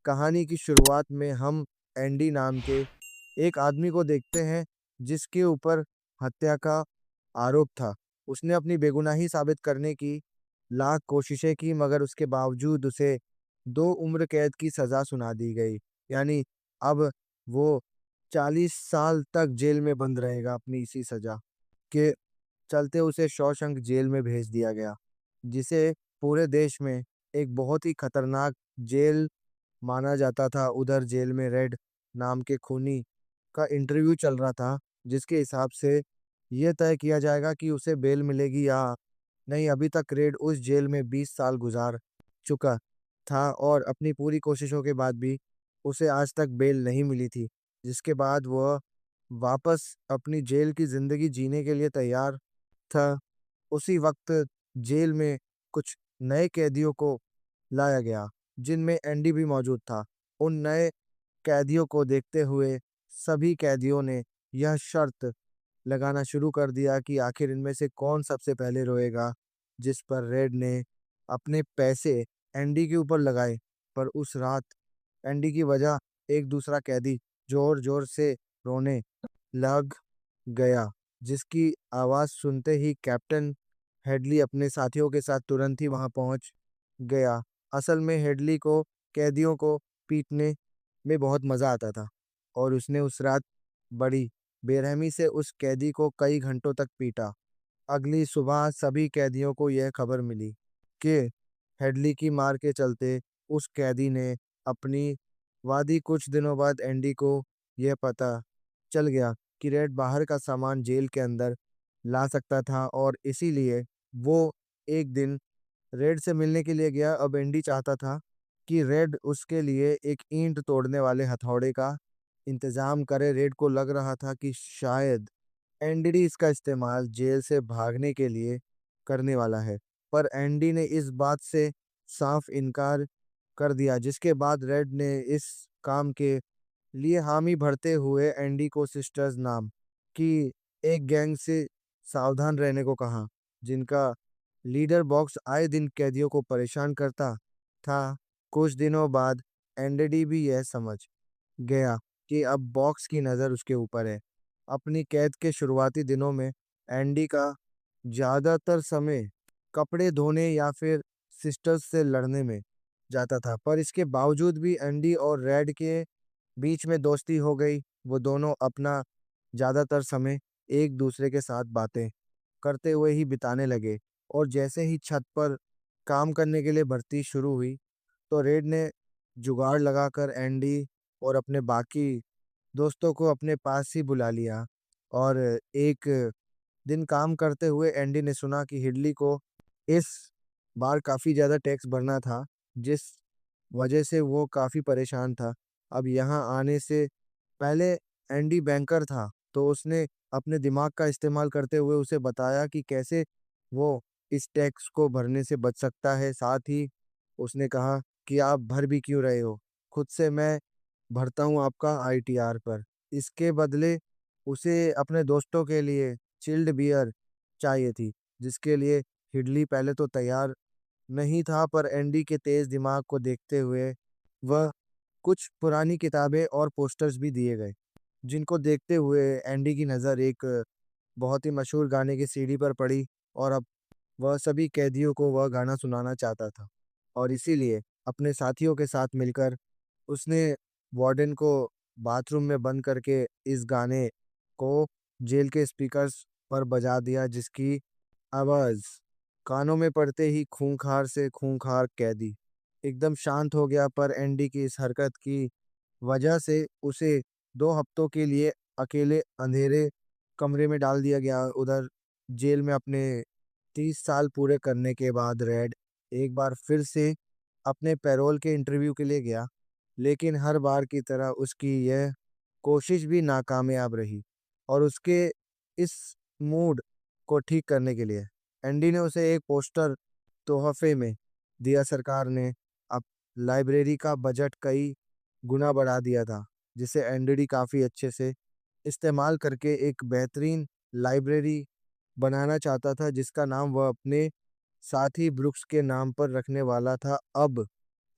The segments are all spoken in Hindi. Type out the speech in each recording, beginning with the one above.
कहानी की शुरुआत में हम एंडी नाम के एक आदमी को देखते हैं जिसके ऊपर हत्या का आरोप था। उसने अपनी बेगुनाही साबित करने की लाख कोशिशें की मगर उसके बावजूद उसे 2 उम्र कैद की सज़ा सुना दी गई। यानी अब वो 40 साल तक जेल में बंद रहेगा अपनी इसी सज़ा के चलते उसे शॉशैंक जेल में भेज दिया गया, जिसे पूरे देश में एक बहुत ही खतरनाक जेल माना जाता था। उधर जेल में रेड नाम के खूनी का इंटरव्यू चल रहा था, जिसके हिसाब से ये तय किया जाएगा कि उसे बेल मिलेगी या नहीं। अभी तक रेड उस जेल में 20 साल गुजार चुका था और अपनी पूरी कोशिशों के बाद भी उसे आज तक बेल नहीं मिली थी, जिसके बाद वह वापस अपनी जेल की ज़िंदगी जीने के लिए तैयार था। उसी वक्त जेल में कुछ नए कैदियों को लाया गया, जिनमें एंडी भी मौजूद था। उन नए कैदियों को देखते हुए सभी कैदियों ने यह शर्त लगाना शुरू कर दिया कि आखिर इनमें से कौन सबसे पहले रोएगा, जिस पर रेड ने अपने पैसे एंडी के ऊपर लगाए। पर उस रात एंडी की वजह एक दूसरा कैदी जोर-जोर से रोने लग गया, जिसकी आवाज़ सुनते ही कैप्टन हेडली अपने साथियों के साथ तुरंत ही वहां पहुंच गया। असल में हेडली को कैदियों को पीटने में बहुत मज़ा आता था और उसने उस रात बड़ी बेरहमी से उस कैदी को कई घंटों तक पीटा। अगली सुबह सभी कैदियों को यह खबर मिली कि हेडली की मार के चलते उस कैदी ने अपनी वादी कुछ दिनों बाद एंडी को यह पता चल गया कि रेड बाहर का सामान जेल के अंदर ला सकता था और इसीलिए वो एक दिन रेड से मिलने के लिए गया। अब एंडी चाहता था कि रेड उसके लिए एक ईंट तोड़ने वाले हथौड़े का इंतजाम करे। रेड को लग रहा था कि शायद एंडी इसका इस्तेमाल जेल से भागने के लिए करने वाला है, पर एंडी ने इस बात से साफ इनकार कर दिया, जिसके बाद रेड ने इस काम के लिए हामी भरते हुए एंडी को सिस्टर्स नाम की एक गैंग से सावधान रहने को कहा, जिनका लीडर बॉक्स आए दिन कैदियों को परेशान करता था। कुछ दिनों बाद एंडी भी यह समझ गया कि अब बॉक्स की नज़र उसके ऊपर है। अपनी कैद के शुरुआती दिनों में एंडी का ज़्यादातर समय कपड़े धोने या फिर सिस्टर्स से लड़ने में जाता था, पर इसके बावजूद भी एंडी और रेड के बीच में दोस्ती हो गई। वो दोनों अपना ज़्यादातर समय एक दूसरे के साथ बातें करते हुए ही बिताने लगे और जैसे ही छत पर काम करने के लिए भर्ती शुरू हुई, तो रेड ने जुगाड़ लगाकर एंडी और अपने बाकी दोस्तों को अपने पास ही बुला लिया। और एक दिन काम करते हुए एंडी ने सुना कि हिडली को इस बार काफ़ी ज़्यादा टैक्स भरना था, जिस वजह से वो काफ़ी परेशान था। अब यहाँ आने से पहले एंडी बैंकर था, तो उसने अपने दिमाग का इस्तेमाल करते हुए उसे बताया कि कैसे वो इस टैक्स को भरने से बच सकता है। साथ ही उसने कहा कि आप भर भी क्यों रहे हो, खुद से मैं भरता हूँ आपका आईटीआर पर। इसके बदले उसे अपने दोस्तों के लिए चिल्ड बियर चाहिए थी, जिसके लिए हिडली पहले तो तैयार नहीं था, पर एंडी के तेज दिमाग को देखते हुए वह कुछ पुरानी किताबें और पोस्टर्स भी दिए गए, जिनको देखते हुए एंडी की नज़र एक बहुत ही मशहूर गाने की सीडी पर पड़ी और अब वह सभी कैदियों को वह गाना सुनाना चाहता था। और इसीलिए अपने साथियों के साथ मिलकर उसने वार्डन को बाथरूम में बंद करके इस गाने को जेल के स्पीकर्स पर बजा दिया, जिसकी आवाज़ कानों में पड़ते ही खूंखार से खूंखार कैदी एकदम शांत हो गया। पर एंडी की इस हरकत की वजह से उसे 2 हफ्तों के लिए अकेले अंधेरे कमरे में डाल दिया गया। उधर जेल में अपने 30 साल पूरे करने के बाद रेड एक बार फिर से अपने पैरोल के इंटरव्यू के लिए गया, लेकिन हर बार की तरह उसकी यह कोशिश भी नाकामयाब रही। और उसके इस मूड को ठीक करने के लिए एंडी ने उसे एक पोस्टर तोहफे में दिया। सरकार ने अब लाइब्रेरी का बजट कई गुना बढ़ा दिया था, जिसे एंडी काफ़ी अच्छे से इस्तेमाल करके एक बेहतरीन लाइब्रेरी बनाना चाहता था, जिसका नाम वह अपने साथी ब्रुक्स के नाम पर रखने वाला था। अब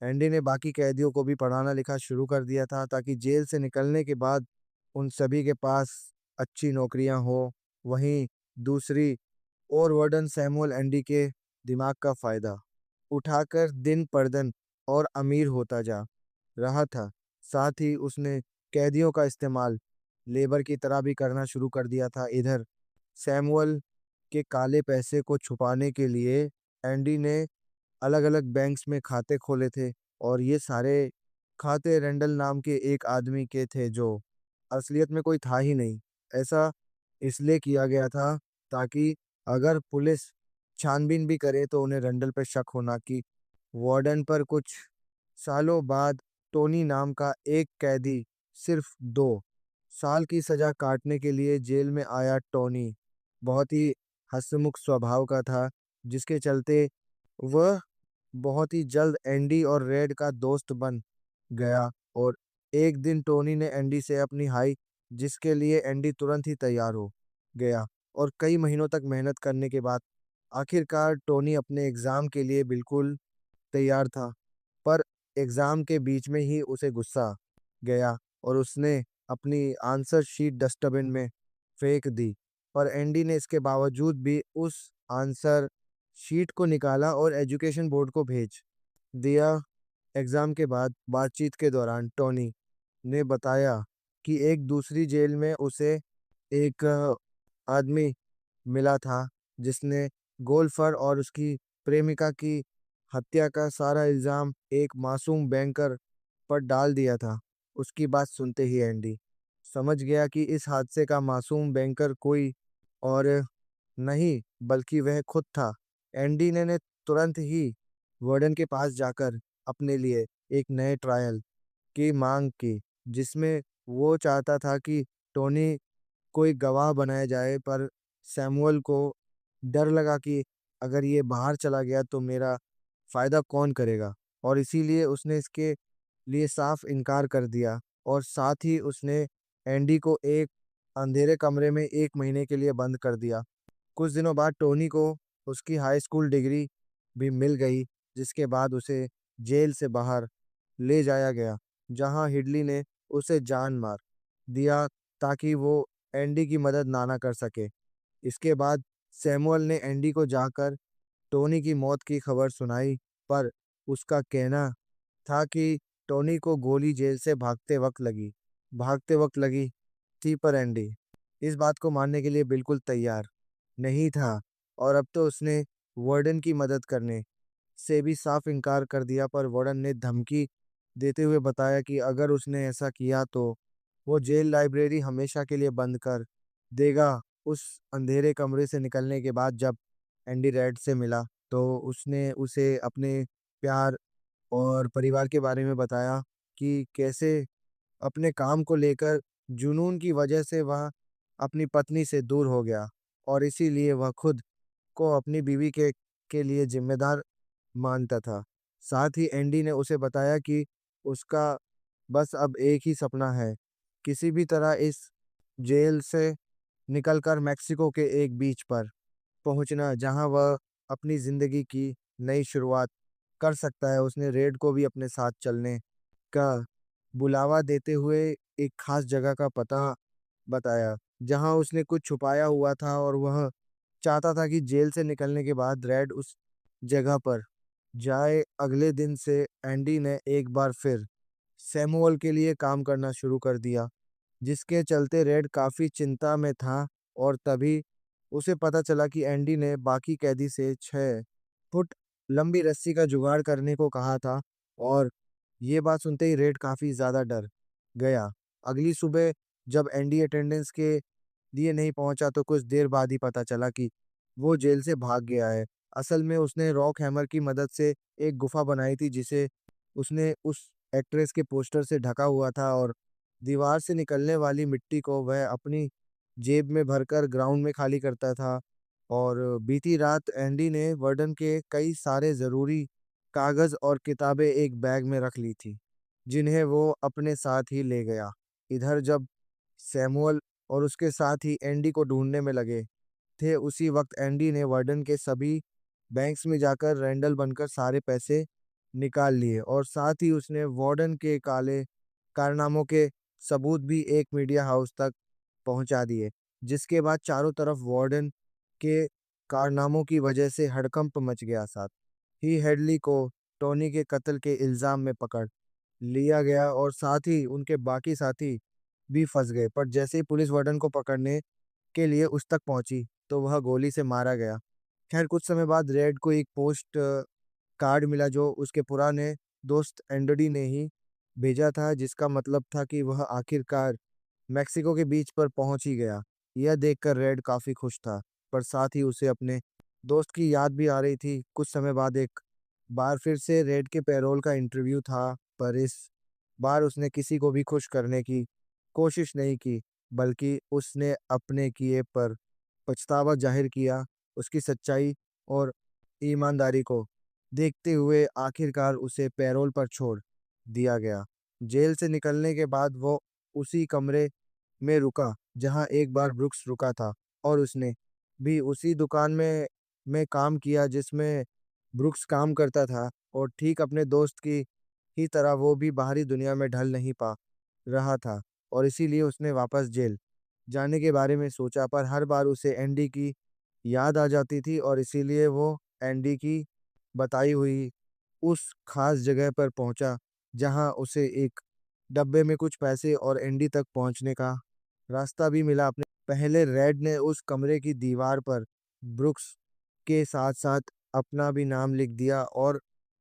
एंडी ने बाकी कैदियों को भी पढ़ाना लिखा शुरू कर दिया था ताकि जेल से निकलने के बाद उन सभी के पास अच्छी नौकरियां हो। वहीं दूसरी ओर वार्डन सैमुअल एंडी के दिमाग का फायदा उठाकर दिन पर दिन और अमीर होता जा रहा था। साथ ही उसने कैदियों का इस्तेमाल लेबर की तरह भी करना शुरू कर दिया था। इधर सैमुअल के काले पैसे को छुपाने के लिए एंडी ने अलग अलग बैंक्स में खाते खोले थे, और ये सारे खाते रेंडल नाम के एक आदमी के थे जो असलियत में कोई था ही नहीं। ऐसा इसलिए किया गया था ताकि अगर पुलिस छानबीन भी करे तो उन्हें रेंडल पर शक होना कि वार्डन पर। कुछ सालों बाद टोनी नाम का एक कैदी सिर्फ 2 साल की सजा काटने के लिए जेल में आया। टोनी बहुत ही हंसमुख स्वभाव का था, जिसके चलते वह बहुत ही जल्द एंडी और रेड का दोस्त बन गया। और एक दिन टोनी ने एंडी से अपनी हाई, जिसके लिए एंडी तुरंत ही तैयार हो गया। और कई महीनों तक मेहनत करने के बाद आखिरकार टोनी अपने एग्जाम के लिए बिल्कुल तैयार था। पर एग्जाम के बीच में ही उसे गुस्सा आ गया और उसने अपनी आंसर शीट डस्टबिन में फेंक दी। पर एंडी ने इसके बावजूद भी उस आंसर शीट को निकाला और एजुकेशन बोर्ड को भेज दिया। एग्जाम के बाद बातचीत के दौरान टोनी ने बताया कि एक दूसरी जेल में उसे एक आदमी मिला था जिसने गोल्फर और उसकी प्रेमिका की हत्या का सारा इल्जाम एक मासूम बैंकर पर डाल दिया था। उसकी बात सुनते ही एंडी समझ गया कि इस हादसे का मासूम बैंकर कोई और नहीं बल्कि वह खुद था। एंडी ने तुरंत ही वार्डन के पास जाकर अपने लिए एक नए ट्रायल की मांग की, जिसमें वो चाहता था कि टोनी कोई गवाह बनाया जाए। पर सैमुअल को डर लगा कि अगर ये बाहर चला गया तो मेरा फायदा कौन करेगा, और इसीलिए उसने इसके लिए साफ इनकार कर दिया। और साथ ही उसने एंडी को एक अंधेरे कमरे में 1 महीने के लिए बंद कर दिया। कुछ दिनों बाद टोनी को उसकी हाई स्कूल डिग्री भी मिल गई, जिसके बाद उसे जेल से बाहर ले जाया गया, जहां हिडली ने उसे जान मार दिया ताकि वो एंडी की मदद ना कर सके। इसके बाद सैमुअल ने एंडी को जाकर टोनी की मौत की खबर सुनाई, पर उसका कहना था कि टोनी को गोली जेल से भागते वक्त लगी थी। पर एंडी इस बात को मानने के लिए बिल्कुल तैयार नहीं था, और अब तो उसने वार्डन की मदद करने से भी साफ इनकार कर दिया। पर वार्डन ने धमकी देते हुए बताया कि अगर उसने ऐसा किया तो वो जेल लाइब्रेरी हमेशा के लिए बंद कर देगा। उस अंधेरे कमरे से निकलने के बाद जब एंडी रेड से मिला तो उसने उसे अपने प्यार और परिवार के बारे में बताया कि कैसे अपने काम को लेकर जुनून की वजह से वह अपनी पत्नी से दूर हो गया, और इसीलिए वह खुद को अपनी बीवी के लिए जिम्मेदार मानता था। साथ ही एंडी ने उसे बताया कि उसका बस अब एक ही सपना है, किसी भी तरह इस जेल से निकलकर मेक्सिको के एक बीच पर पहुंचना, जहां वह अपनी जिंदगी की नई शुरुआत कर सकता है। उसने रेड को भी अपने साथ चलने का बुलावा देते हुए एक खास जगह का पता बताया, जहां उसने कुछ छुपाया हुआ था, और वह चाहता था कि जेल से निकलने के बाद रेड उस जगह पर जाए। अगले दिन से एंडी ने एक बार फिर सैमुअल के लिए काम करना शुरू कर दिया, जिसके चलते रेड काफी चिंता में था। और तभी उसे पता चला कि एंडी ने बाकी कैदी से 6 फुट लंबी रस्सी का जुगाड़ करने को कहा था। और ये बात सुनते ही रेड काफी ज्यादा डर गया। अगली सुबह जब एंडी अटेंडेंस के लिए नहीं पहुंचा तो कुछ देर बाद ही पता चला कि वो जेल से भाग गया है। असल में उसने रॉक हैमर की मदद से एक गुफा बनाई थी, जिसे उसने उस एक्ट्रेस के पोस्टर से ढका हुआ था, और दीवार से निकलने वाली मिट्टी को वह अपनी जेब में भरकर ग्राउंड में खाली करता था। और बीती रात एंडी ने वर्डन के कई सारे ज़रूरी कागज़ और किताबें एक बैग में रख ली थी, जिन्हें वो अपने साथ ही ले गया। इधर जब सैमुअल और उसके साथ ही एंडी को ढूंढने में लगे थे, उसी वक्त एंडी ने वर्डन के सभी बैंक्स में जाकर रैंडल बनकर सारे पैसे निकाल लिए और साथ ही उसने वार्डन के काले कारनामों के सबूत भी एक मीडिया हाउस तक पहुंचा दिए, जिसके बाद चारों तरफ वार्डन के कारनामों की वजह से हड़कंप मच गया। साथ ही हेडली को टोनी के कत्ल के इल्जाम में पकड़ लिया गया और साथ ही उनके बाकी साथी भी फंस गए। पर जैसे ही पुलिस वार्डन को पकड़ने के लिए उस तक पहुंची तो वह गोली से मारा गया। खैर कुछ समय बाद रेड को एक पोस्ट कार्ड मिला जो उसके पुराने दोस्त एंडोडी ने ही भेजा था, जिसका मतलब था कि वह आखिरकार मेक्सिको के बीच पर पहुंच ही गया। यह देखकर रेड काफी खुश था, पर साथ ही उसे अपने दोस्त की याद भी आ रही थी। कुछ समय बाद एक बार फिर से रेड के पैरोल का इंटरव्यू था, पर इस बार उसने किसी को भी खुश करने की कोशिश नहीं की, बल्कि उसने अपने किए पर पछतावा जाहिर किया। उसकी सच्चाई और ईमानदारी को देखते हुए आखिरकार उसे पैरोल पर छोड़ दिया गया। जेल से निकलने के बाद वो उसी कमरे में रुका जहां एक बार ब्रुक्स रुका था और उसने भी उसी दुकान में काम किया जिसमें ब्रुक्स काम करता था और ठीक अपने दोस्त की ही तरह वो भी बाहरी दुनिया में ढल नहीं पा रहा था और इसीलिए उसने वापस जेल जाने के बारे में सोचा। पर हर बार उसे एंडी की याद आ जाती थी और इसीलिए वो एंडी की बताई हुई उस खास जगह पर पहुंचा जहां उसे एक डब्बे में कुछ पैसे और एंडी तक पहुंचने का रास्ता भी मिला। अपने पहले रेड ने उस कमरे की दीवार पर ब्रुक्स के साथ साथ अपना भी नाम लिख दिया और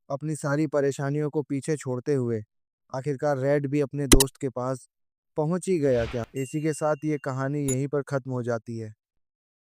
अपनी सारी परेशानियों को पीछे छोड़ते हुए आखिरकार रेड भी अपने दोस्त के पास पहुंच ही गया। क्या इसी के साथ ये कहानी यहीं पर खत्म हो जाती है?